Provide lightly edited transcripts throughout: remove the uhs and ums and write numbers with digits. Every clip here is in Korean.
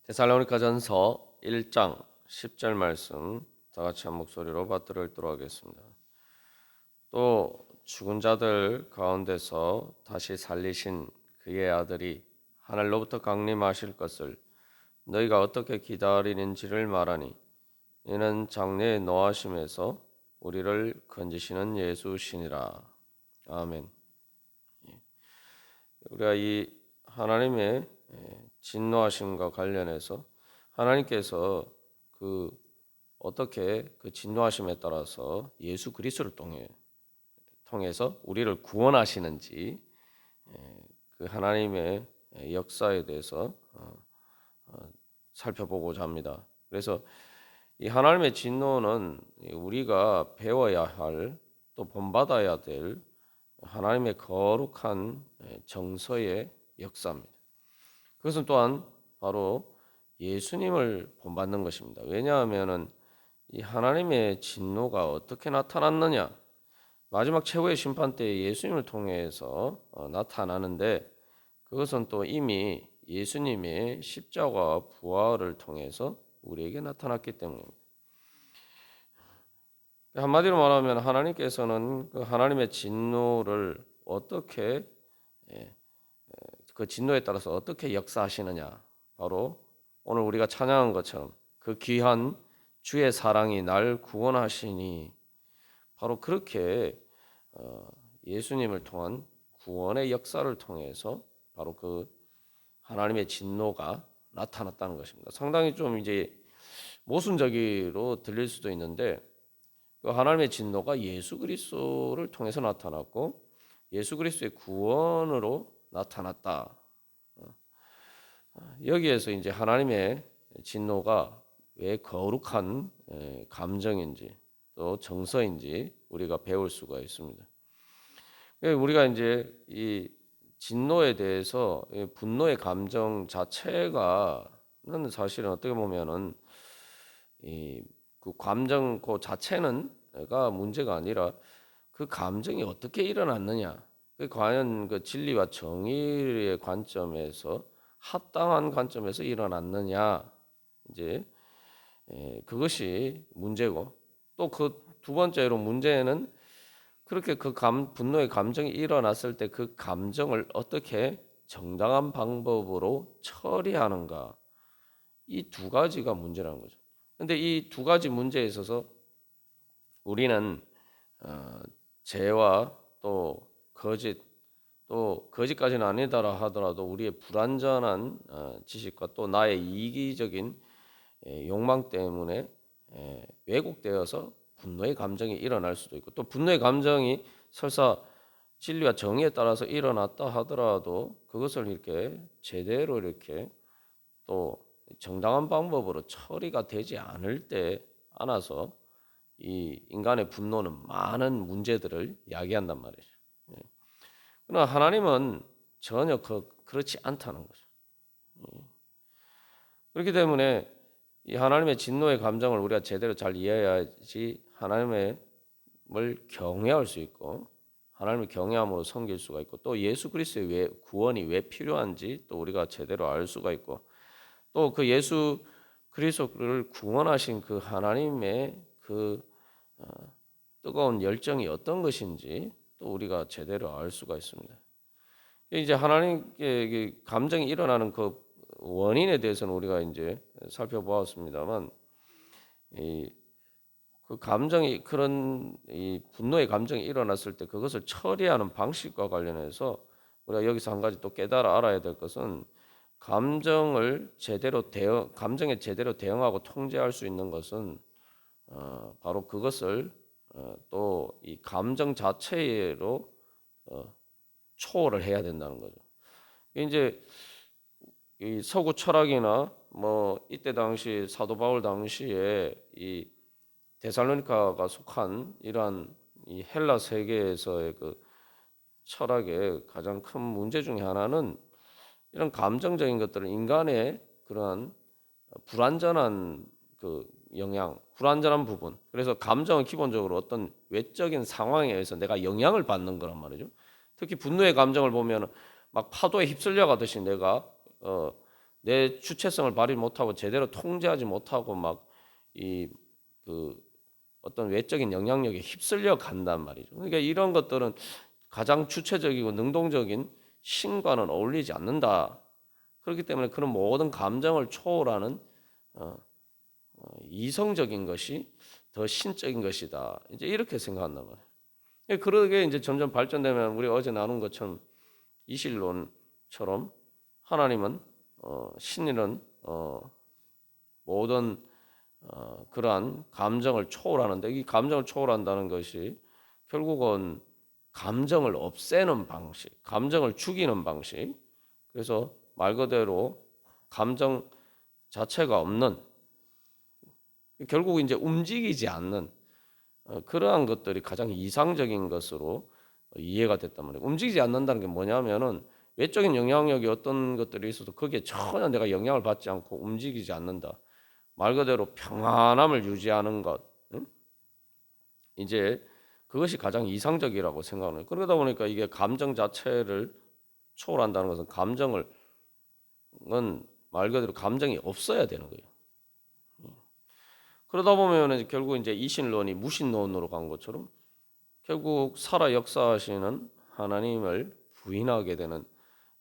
데살로니가전서 1장 10절 말씀 다 같이 한 목소리로 받들어 읽도록 하겠습니다. 또 죽은 자들 가운데서 다시 살리신 그의 아들이 하늘로부터 강림하실 것을 너희가 어떻게 기다리는지를 말하니 이는 장래의 노하심에서 우리를 건지시는 예수시니라. 아멘. 우리가 이 하나님의 진노하심과 관련해서 하나님께서 그 어떻게 그 진노하심에 따라서 예수 그리스도를 통해서 우리를 구원하시는지 그 하나님의 역사에 대해서 살펴보고자 합니다. 그래서 이 하나님의 진노는 우리가 배워야 할 또 본받아야 될 하나님의 거룩한 정서의 역사입니다. 그것은 또한 바로 예수님을 본받는 것입니다. 왜냐하면은 이 하나님의 진노가 어떻게 나타났느냐? 마지막 최후의 심판 때 예수님을 통해서 나타나는데 그것은 또 이미 예수님의 십자가 부활을 통해서 우리에게 나타났기 때문입니다. 한마디로 말하면 하나님께서는 그 하나님의 진노를 어떻게 그 진노에 따라서 어떻게 역사하시느냐? 바로 오늘 우리가 찬양한 것처럼 그 귀한 주의 사랑이 날 구원하시니 바로 그렇게 예수님을 통한 구원의 역사를 통해서 바로 그 하나님의 진노가 나타났다는 것입니다. 상당히 좀 이제 모순적으로 들릴 수도 있는데 그 하나님의 진노가 예수 그리스도를 통해서 나타났고 예수 그리스도의 구원으로 나타났다. 여기에서 이제 하나님의 진노가 왜 거룩한 감정인지 또 정서인지 우리가 배울 수가 있습니다. 우리가 이제 이 진노에 대해서 분노의 감정 자체가는 사실은 어떻게 보면은 그 감정 그 자체는가 문제가 아니라 그 감정이 어떻게 일어났느냐, 그 과연 그 진리와 정의의 관점에서 합당한 관점에서 일어났느냐, 이제 그것이 문제고 또 그 두 번째로 문제는 그렇게 그 분노의 감정이 일어났을 때 그 감정을 어떻게 정당한 방법으로 처리하는가, 이 두 가지가 문제라는 거죠. 근데 이 두 가지 문제에 있어서 우리는 죄와 또 거짓까지는 아니다라 하더라도 우리의 불완전한 지식과 또 나의 이기적인 욕망 때문에 왜곡되어서 분노의 감정이 일어날 수도 있고 또 분노의 감정이 설사 진리와 정의에 따라서 일어났다 하더라도 그것을 이렇게 제대로 이렇게 또 정당한 방법으로 처리가 되지 않을 때 안아서 이 인간의 분노는 많은 문제들을 야기한단 말이죠. 그러나 하나님은 전혀 그렇지 않다는 거죠. 그렇기 때문에 이 하나님의 진노의 감정을 우리가 제대로 잘 이해해야지 하나님을 경외할 수 있고 하나님을 경외함으로 섬길 수가 있고 또 예수 그리스도의 구원이 왜 필요한지 또 우리가 제대로 알 수가 있고 또 그 예수 그리스도를 구원하신 그 하나님의 그 뜨거운 열정이 어떤 것인지 또 우리가 제대로 알 수가 있습니다. 이제 하나님께 감정이 일어나는 그 원인에 대해서는 우리가 이제 살펴보았습니다만 그 감정이 그런 이 분노의 감정이 일어났을 때 그것을 처리하는 방식과 관련해서 우리가 여기서 한 가지 또 깨달아 알아야 될 것은 감정에 제대로 대응하고 통제할 수 있는 것은 바로 그것을 또 이 감정 자체로 초월을 해야 된다는 거죠. 이제 이 서구 철학이나 뭐 이때 당시 사도 바울 당시에 이 데살로니가가 속한 이러한 이 헬라 세계에서의 그 철학의 가장 큰 문제 중에 하나는 이런 감정적인 것들은 인간의 그러한 불완전한 그 영향, 불완전한 부분. 그래서 감정은 기본적으로 어떤 외적인 상황에 의해서 내가 영향을 받는 거란 말이죠. 특히 분노의 감정을 보면 막 파도에 휩쓸려 가듯이 내가 내 주체성을 발휘 못하고 제대로 통제하지 못하고 막 이 그 어떤 외적인 영향력에 휩쓸려 간단 말이죠. 그러니까 이런 것들은 가장 주체적이고 능동적인 신과는 어울리지 않는다. 그렇기 때문에 그런 모든 감정을 초월하는 이성적인 것이 더 신적인 것이다. 이제 이렇게 생각한단 말이에요. 그러게 이제 점점 발전되면 우리 어제 나눈 것처럼 이실론처럼 하나님은 신인은 모든 그러한 감정을 초월하는데 이 감정을 초월한다는 것이 결국은 감정을 없애는 방식, 감정을 죽이는 방식. 그래서 말 그대로 감정 자체가 없는 결국 이제 움직이지 않는 그러한 것들이 가장 이상적인 것으로 이해가 됐단 말이에요. 움직이지 않는다는 게 뭐냐면은 외적인 영향력이 어떤 것들이 있어도 거기에 전혀 내가 영향을 받지 않고 움직이지 않는다. 말 그대로 평안함을 유지하는 것. 응? 이제 그것이 가장 이상적이라고 생각해요. 그러다 보니까 이게 감정 자체를 초월한다는 것은 감정을 말 그대로 감정이 없어야 되는 거예요. 그러다 보면 결국 이제 이신론이 무신론으로 간 것처럼 결국 살아 역사하시는 하나님을 부인하게 되는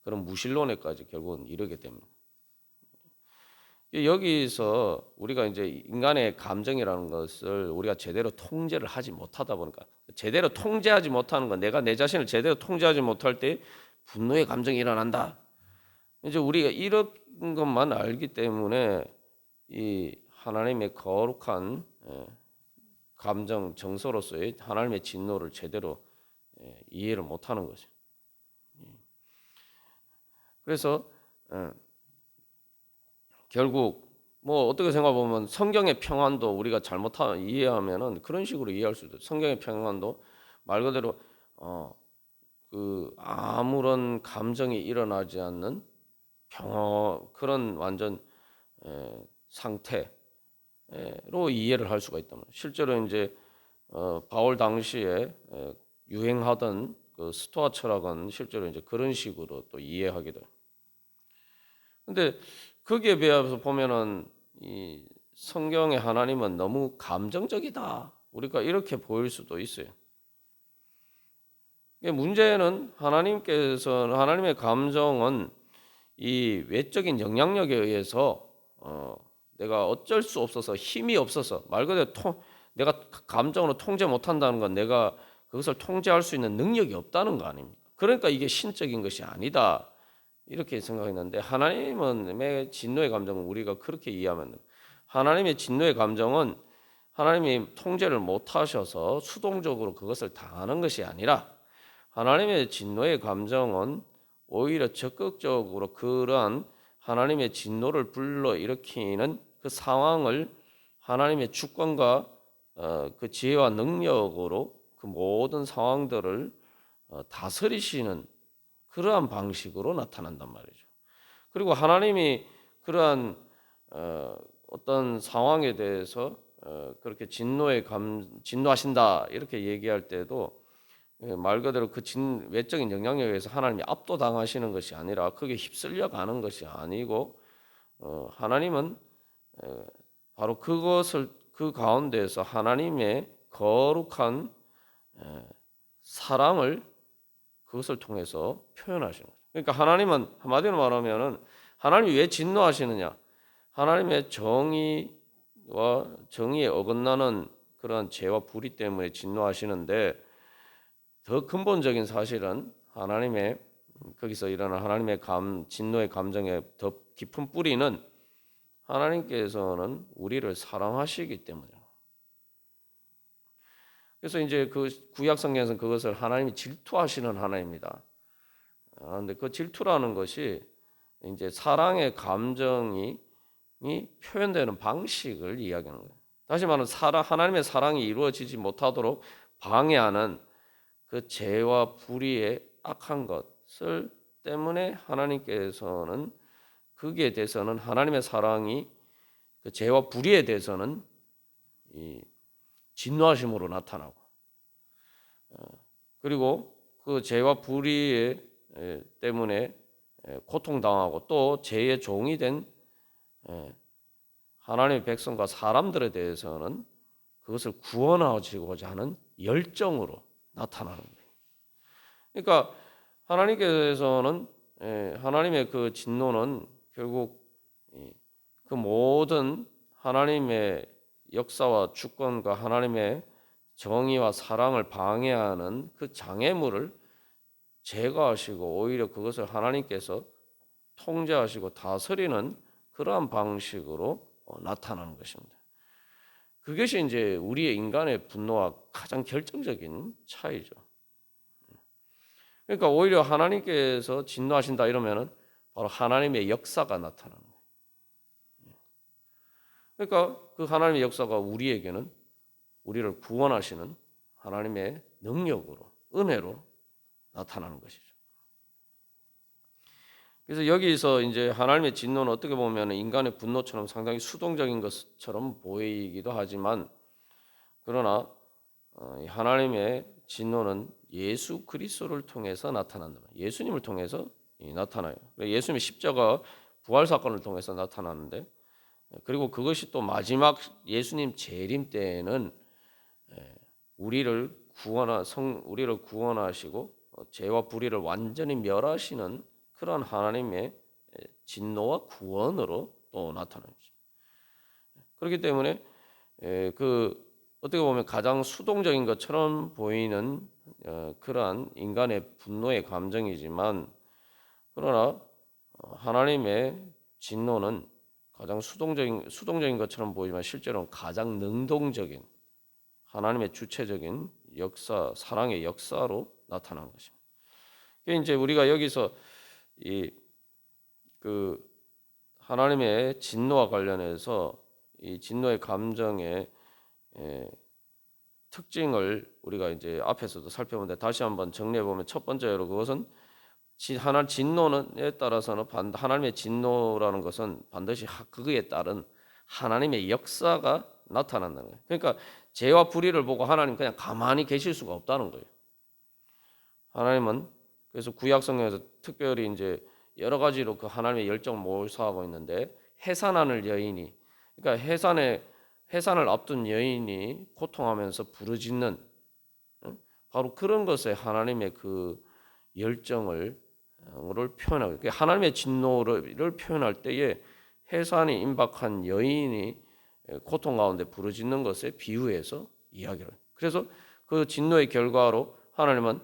그런 무신론에까지 결국은 이르게 됩니다. 여기서 우리가 이제 인간의 감정이라는 것을 우리가 제대로 통제를 하지 못하다 보니까 제대로 통제하지 못하는 건 내가 내 자신을 제대로 통제하지 못할 때 분노의 감정이 일어난다. 이제 우리가 이런 것만 알기 때문에 이 하나님의 거룩한 감정 정서로서의 하나님의 진노를 제대로 이해를 못하는 거죠. 그래서 결국 뭐 어떻게 생각해 보면 성경의 평안도 우리가 잘못 이해하면은 그런 식으로 이해할 수도 있어요. 성경의 평안도 말 그대로 그 아무런 감정이 일어나지 않는 그런 완전 상태로 이해를 할 수가 있단 말이에요. 실제로 이제 바울 당시에 유행하던 그 스토아 철학은 실제로 이제 그런 식으로 또 이해하게 돼요. 근데 거기에 비해서 보면은 이 성경의 하나님은 너무 감정적이다. 우리가 이렇게 보일 수도 있어요. 문제는 하나님의 감정은 이 외적인 영향력에 의해서 내가 어쩔 수 없어서 힘이 없어서 말 그대로 내가 감정으로 통제 못한다는 건 내가 그것을 통제할 수 있는 능력이 없다는 거 아닙니까? 그러니까 이게 신적인 것이 아니다. 이렇게 생각했는데 하나님의 진노의 감정은 우리가 그렇게 이해하면 됩니다. 하나님의 진노의 감정은 하나님이 통제를 못하셔서 수동적으로 그것을 당하는 것이 아니라 하나님의 진노의 감정은 오히려 적극적으로 그러한 하나님의 진노를 불러일으키는 그 상황을 하나님의 주권과 그 지혜와 능력으로 그 모든 상황들을 다스리시는 그러한 방식으로 나타난단 말이죠. 그리고 하나님이 그러한 어떤 상황에 대해서 그렇게 진노하신다 이렇게 얘기할 때도 말 그대로 그 외적인 영향력에 의해서 하나님이 압도당하시는 것이 아니라 그게 휩쓸려 가는 것이 아니고 하나님은 바로 그것을 그 가운데에서 하나님의 거룩한 사랑을 그것을 통해서 표현하시는 거죠. 그러니까 하나님은 한마디로 말하면은 하나님이 왜 진노하시느냐? 하나님의 정의에 어긋나는 그런 죄와 불의 때문에 진노하시는데 더 근본적인 사실은 하나님의 거기서 일어난 하나님의 진노의 감정의 더 깊은 뿌리는 하나님께서는 우리를 사랑하시기 때문이에요. 그래서 이제 그 구약 성경에서는 그것을 하나님이 질투하시는 하나님입니다. 그런데 그 질투라는 것이 이제 사랑의 감정이 표현되는 방식을 이야기하는 거예요. 다시 말하면 하나님의 사랑이 이루어지지 못하도록 방해하는 그 죄와 불의의 악한 것을 때문에 하나님께서는 거기에 대해서는 하나님의 사랑이 그 죄와 불의에 대해서는 이 진노하심으로 나타나고 그리고 그 죄와 불의 때문에 고통당하고 또 죄의 종이 된 하나님의 백성과 사람들에 대해서는 그것을 구원하시고자 하는 열정으로 나타나는 거예요. 그러니까 하나님께서는 하나님의 그 진노는 결국 그 모든 하나님의 역사와 주권과 하나님의 정의와 사랑을 방해하는 그 장애물을 제거하시고 오히려 그것을 하나님께서 통제하시고 다스리는 그러한 방식으로 나타나는 것입니다. 그것이 이제 우리의 인간의 분노와 가장 결정적인 차이죠. 그러니까 오히려 하나님께서 진노하신다 이러면은 바로 하나님의 역사가 나타나는 거예요. 그러니까 그 하나님의 역사가 우리에게는 우리를 구원하시는 하나님의 능력으로, 은혜로 나타나는 것이죠. 그래서 여기서 이제 하나님의 진노는 어떻게 보면 인간의 분노처럼 상당히 수동적인 것처럼 보이기도 하지만, 그러나 하나님의 진노는 예수 그리스도를 통해서 나타난다. 예수님을 통해서 나타나요. 예수님의 십자가 부활 사건을 통해서 나타나는데, 그리고 그것이 또 마지막 예수님 재림 때에는 우리를 구원하시고 죄와 불의를 완전히 멸하시는 그런 하나님의 진노와 구원으로 또 나타납니다. 그렇기 때문에 그 어떻게 보면 가장 수동적인 것처럼 보이는 그러한 인간의 분노의 감정이지만, 그러나 하나님의 진노는 가장 수동적인 것처럼 보이지만 실제로는 가장 능동적인 하나님의 주체적인 역사, 사랑의 역사로 나타난 것입니다. 이제 우리가 여기서 그 하나님의 진노와 관련해서 이 진노의 감정의 특징을 우리가 이제 앞에서도 살펴보는데 다시 한번 정리해 보면, 첫 번째로 그것은 하나님 진노에 따라서는 하나님의 진노라는 것은 반드시 그에 따른 하나님의 역사가 나타난다는 거예요. 그러니까 죄와 불의를 보고 하나님 그냥 가만히 계실 수가 없다는 거예요. 하나님은 그래서 구약 성경에서 특별히 이제 여러 가지로 그 하나님의 열정을 몰수하고 있는데, 해산하는 여인이, 그러니까 해산을 앞둔 여인이 고통하면서 부르짖는 바로 그런 것에 하나님의 그 열정을 표현하고, 그러니까 하나님의 진노를 표현할 때에 해산이 임박한 여인이 고통 가운데 부르짖는 것에 비유해서 이야기를. 그래서 그 진노의 결과로 하나님은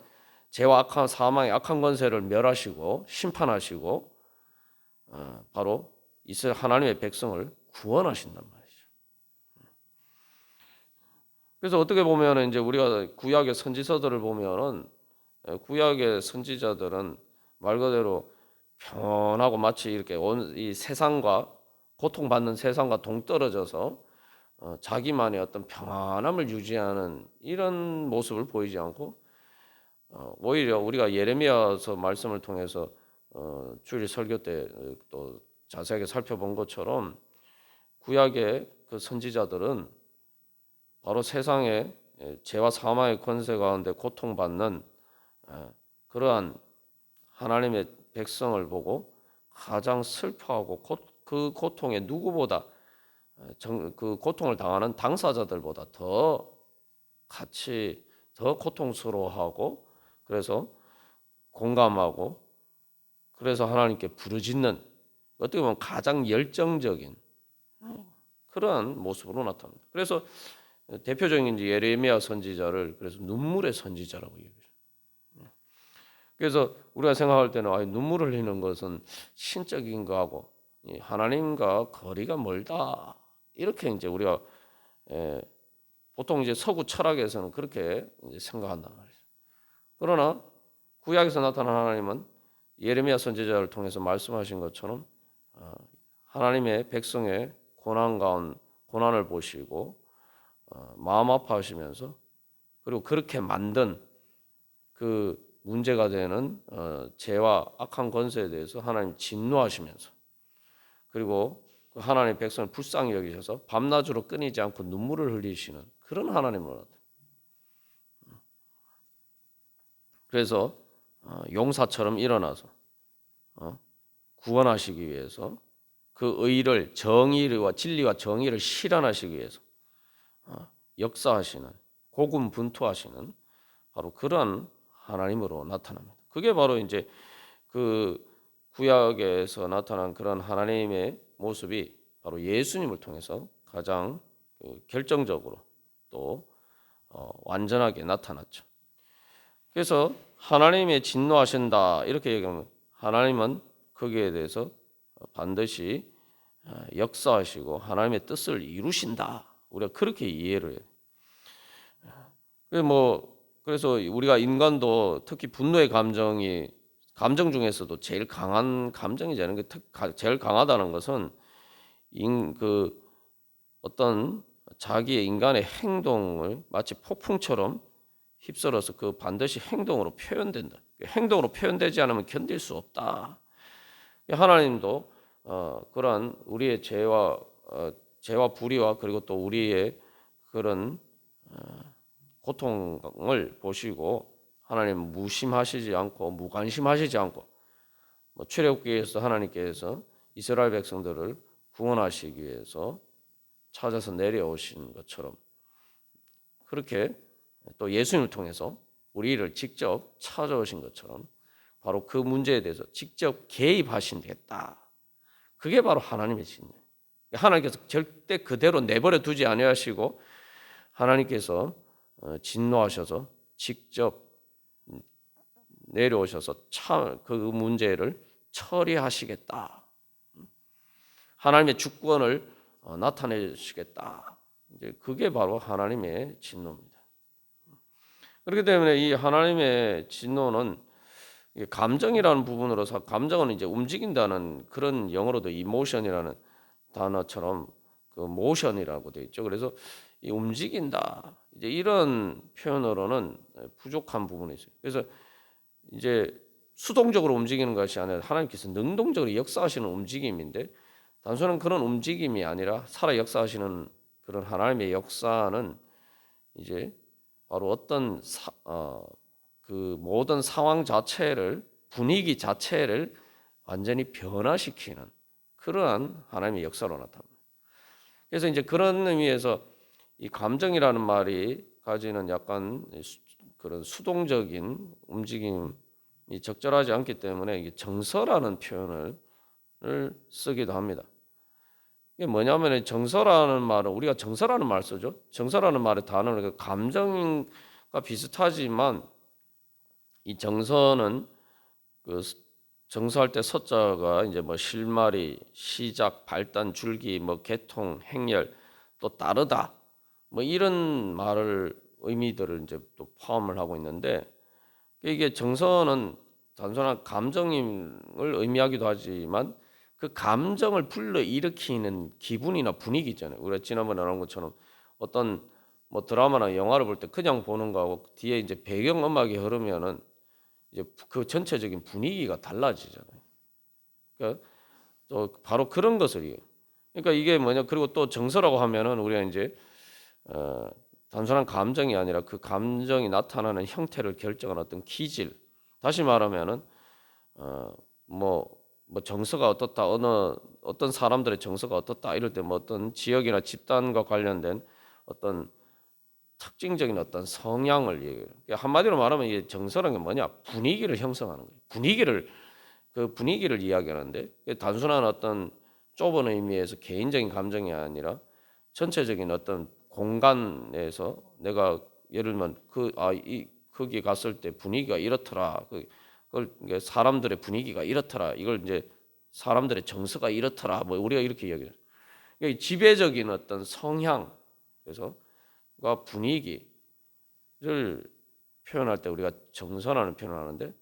죄와 악한 사망의 악한 권세를 멸하시고 심판하시고 바로 이스라엘 하나님의 백성을 구원하신단 말이죠. 그래서 어떻게 보면 이제 우리가 구약의 선지서들을 보면은 구약의 선지자들은 말 그대로 평안하고 마치 이렇게 이 세상과 고통받는 세상과 동떨어져서 자기만의 어떤 평안함을 유지하는 이런 모습을 보이지 않고, 오히려 우리가 예레미야서 말씀을 통해서 주일 설교 때 또 자세하게 살펴본 것처럼 구약의 그 선지자들은 바로 세상의 죄와 사망의 권세 가운데 고통받는 그러한 하나님의 백성을 보고 가장 슬퍼하고 그 고통에 누구보다 그 고통을 당하는 당사자들보다 더 고통스러워하고, 그래서 공감하고, 그래서 하나님께 부르짖는, 어떻게 보면 가장 열정적인 그러한 모습으로 나타납니다. 그래서 대표적인 예레미야 선지자를 그래서 눈물의 선지자라고 얘기해요. 그래서 우리가 생각할 때는 눈물을 흘리는 것은 신적인 거하고 하나님과 거리가 멀다, 이렇게 이제 우리가 보통 이제 서구 철학에서는 그렇게 이제 생각한단 말이죠. 그러나 구약에서 나타난 하나님은 예레미야 선지자를 통해서 말씀하신 것처럼 하나님의 백성의 고난을 보시고 마음 아파하시면서, 그리고 그렇게 만든 그 문제가 되는 죄와 악한 권세에 대해서 하나님 진노하시면서, 그리고 그 하나님의 백성을 불쌍히 여기셔서 밤낮으로 끊이지 않고 눈물을 흘리시는 그런 하나님으로 나타나요. 그래서 용사처럼 일어나서 구원하시기 위해서 그 의를 정의와 진리와 정의를 실현하시기 위해서 역사하시는 고군분투하시는 바로 그런 하나님으로 나타납니다. 그게 바로 이제 그 구약에서 나타난 그런 하나님의 모습이 바로 예수님을 통해서 가장 결정적으로 또 완전하게 나타났죠. 그래서 하나님의 진노하신다 이렇게 얘기하면 하나님은 거기에 대해서 반드시 역사하시고 하나님의 뜻을 이루신다. 우리가 그렇게 이해를 해요. 그래서 우리가 인간도 특히 분노의 감정 중에서도 제일 강한 감정이잖아요. 제일 강하다는 것은 그 어떤 자기의 인간의 행동을 마치 폭풍처럼 휩쓸어서 그 반드시 행동으로 표현된다. 행동으로 표현되지 않으면 견딜 수 없다. 하나님도 그러한 우리의 죄와 불의와 그리고 또 우리의 그런 고통을 보시고 하나님 무심하시지 않고 무관심하시지 않고 출애굽기에서 하나님께서 이스라엘 백성들을 구원하시기 위해서 찾아서 내려오신 것처럼 그렇게 또 예수님을 통해서 우리를 직접 찾아오신 것처럼 바로 그 문제에 대해서 직접 개입하신겠다. 그게 바로 하나님의 진노. 하나님께서 절대 그대로 내버려 두지 아니하시고 하나님께서 진노하셔서 직접 내려오셔서 그 문제를 처리하시겠다. 하나님의 주권을 나타내시겠다. 이제 그게 바로 하나님의 진노입니다. 그렇기 때문에 이 하나님의 진노는 감정이라는 부분으로서 감정은 이제 움직인다는 그런 영어로도 이모션이라는 단어처럼 그 모션이라고 되어 있죠. 그래서 이 움직인다 이제 이런 표현으로는 부족한 부분이 있어요. 그래서 이제 수동적으로 움직이는 것이 아니라 하나님께서 능동적으로 역사하시는 움직임인데 단순한 그런 움직임이 아니라 살아 역사하시는 그런 하나님의 역사는 이제 바로 어떤 그 모든 상황 자체를 분위기 자체를 완전히 변화시키는 그러한 하나님의 역사로 나타납니다. 그래서 이제 그런 의미에서 이 감정이라는 말이 가지는 약간 그런 수동적인 움직임이 적절하지 않기 때문에 이게 정서라는 표현을 쓰기도 합니다. 이게 뭐냐면 정서라는 말은 우리가 정서라는 말 쓰죠. 정서라는 말의 단어는 감정과 비슷하지만 이 정서는 그 정서할 때 서자가 이제 뭐 실마리, 시작, 발단, 줄기, 뭐 개통, 행렬, 또 따르다 뭐 이런 의미들을 이제 또 포함을 하고 있는데 이게 정서는 단순한 감정을 의미하기도 하지만 그 감정을 불러일으키는 기분이나 분위기 있잖아요. 우리가 지난번에 나온 것처럼 어떤 뭐 드라마나 영화를 볼 때 그냥 보는 거하고 뒤에 이제 배경 음악이 흐르면은 이제 그 전체적인 분위기가 달라지잖아요. 그러니까 또 바로 그런 것을 이요. 그러니까 이게 뭐냐? 그리고 또 정서라고 하면은 우리가 이제 단순한 감정이 아니라 그 감정이 나타나는 형태를 결정하는 어떤 기질. 다시 말하면은 뭐 정서가 어떻다, 어떤 사람들의 정서가 어떻다 이럴 때 뭐 어떤 지역이나 집단과 관련된 어떤 특징적인 어떤 성향을 얘기해요. 한마디로 말하면 이게 정서라는 게 뭐냐? 분위기를 형성하는 거예요. 그 분위기를 이야기하는데 단순한 어떤 좁은 의미에서 개인적인 감정이 아니라 전체적인 어떤 공간에서 내가 예를 들면 거기 갔을 때 분위기가 이렇더라. 그걸 사람들의 분위기가 이렇더라. 이걸 이제 사람들의 정서가 이렇더라. 뭐 우리가 이렇게 이야기해요. 지배적인 어떤 성향 그래서 분위기를 표현할 때 우리가 정서라는 표현을 하는데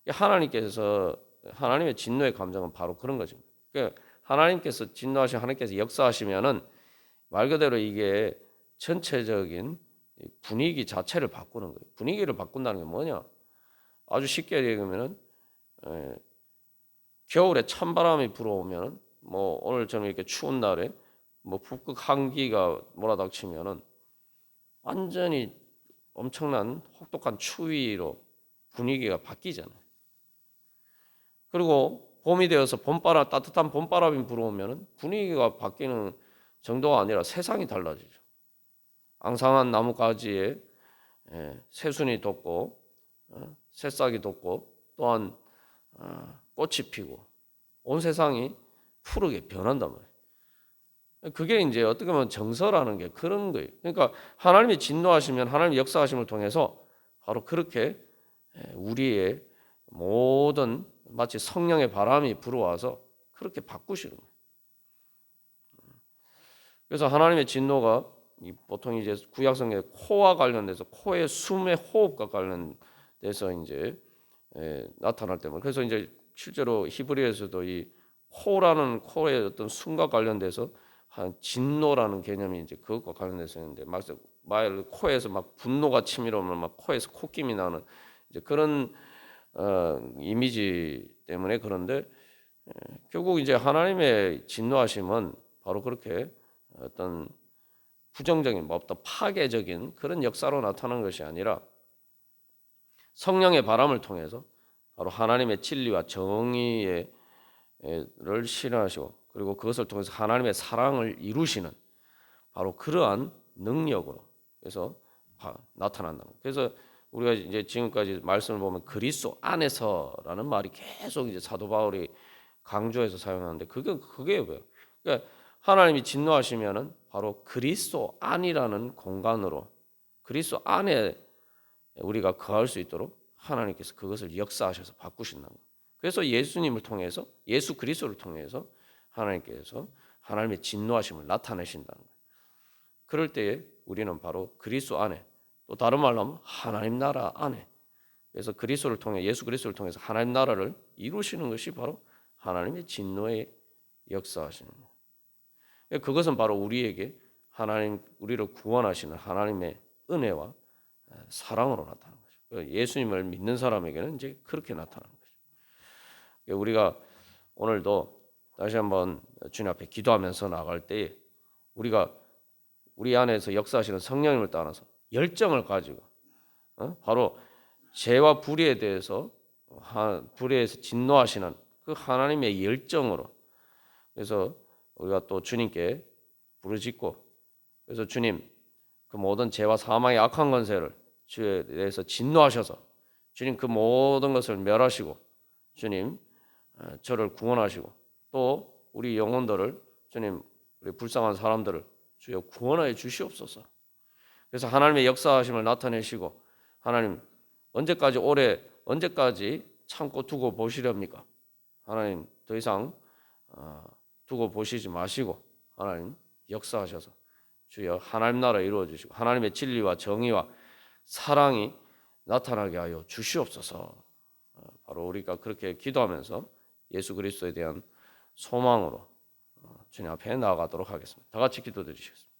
하나님께서 하나님의 진노의 감정은 바로 그런 거죠. 그러니까 하나님께서 진노하시면 하나님께서 역사하시면은 말 그대로 이게 전체적인 분위기 자체를 바꾸는 거예요. 분위기를 바꾼다는 게 뭐냐? 아주 쉽게 얘기하면은 겨울에 찬바람이 불어오면 뭐 오늘처럼 이렇게 추운 날에 뭐 북극 한기가 몰아닥치면은 완전히 엄청난 혹독한 추위로 분위기가 바뀌잖아요. 그리고 봄이 되어서 봄바람, 따뜻한 봄바람이 불어오면 분위기가 바뀌는 정도가 아니라 세상이 달라지죠. 앙상한 나뭇가지에 새순이 돋고 새싹이 돋고 또한 꽃이 피고 온 세상이 푸르게 변한단 말이에요. 그게 이제 어떻게 보면 정서라는 게 그런 거예요. 그러니까 하나님이 진노하시면 하나님의 역사하심을 통해서 바로 그렇게 우리의 모든 마치 성령의 바람이 불어와서 그렇게 바꾸시는 거예요. 그래서 하나님의 진노가 보통 이제 구약성경에 코와 관련돼서 코의 숨의 호흡과 관련돼서 이제 나타날 때만. 그래서 이제 실제로 히브리에서도 이 코라는 코의 어떤 숨과 관련돼서 한 진노라는 개념이 이제 그것과 관련돼서 있는데 막 코에서 막 분노가 치밀어오면 막 코에서 콧김이 나는 이제 그런 이미지 때문에 그런데 결국 이제 하나님의 진노하심은 바로 그렇게 어떤 부정적인 어떤 파괴적인 그런 역사로 나타나는 것이 아니라 성령의 바람을 통해서 바로 하나님의 진리와 정의를 실현하시고 그리고 그것을 통해서 하나님의 사랑을 이루시는 바로 그러한 능력으로 그래서 나타난다. 그래서 우리가 이제 지금까지 말씀을 보면 그리스도 안에서라는 말이 계속 이제 사도 바울이 강조해서 사용하는데 그게 뭐예요? 그러니까 하나님이 진노하시면은 바로 그리스도 안이라는 공간으로 그리스도 안에 우리가 거할 수 있도록 하나님께서 그것을 역사하셔서 바꾸신다는 거예요. 그래서 예수님을 통해서 예수 그리스도를 통해서 하나님께서 하나님의 진노하심을 나타내신다는 거예요. 그럴 때에 우리는 바로 그리스도 안에 또 다른 말로 하면 하나님 나라 안에 그래서 그리스도를 통해 예수 그리스도를 통해서 하나님 나라를 이루시는 것이 바로 하나님의 진노의 역사하시는 거예요. 그것은 바로 우리에게 하나님 우리를 구원하시는 하나님의 은혜와 사랑으로 나타나는 거죠. 예수님을 믿는 사람에게는 이제 그렇게 나타나는 거죠. 우리가 오늘도 다시 한번 주님 앞에 기도하면서 나갈 때 우리가 우리 안에서 역사하시는 성령님을 따라서 열정을 가지고 바로 죄와 불의에 대해서 불의에서 진노하시는 그 하나님의 열정으로 그래서 우리가 또 주님께 부르짖고 그래서 주님 그 모든 죄와 사망의 악한 권세를 주에 대해서 진노하셔서 주님 그 모든 것을 멸하시고 주님 저를 구원하시고 또 우리 영혼들을 주님 우리 불쌍한 사람들을 주여 구원하여 주시옵소서. 그래서 하나님의 역사하심을 나타내시고 하나님 언제까지 참고 두고 보시렵니까? 하나님 더 이상 두고 보시지 마시고 하나님 역사하셔서 주여 하나님 나라 이루어 주시고 하나님의 진리와 정의와 사랑이 나타나게 하여 주시옵소서. 바로 우리가 그렇게 기도하면서 예수 그리스도에 대한 소망으로 주님 앞에 나아가도록 하겠습니다. 다 같이 기도드리시겠습니다.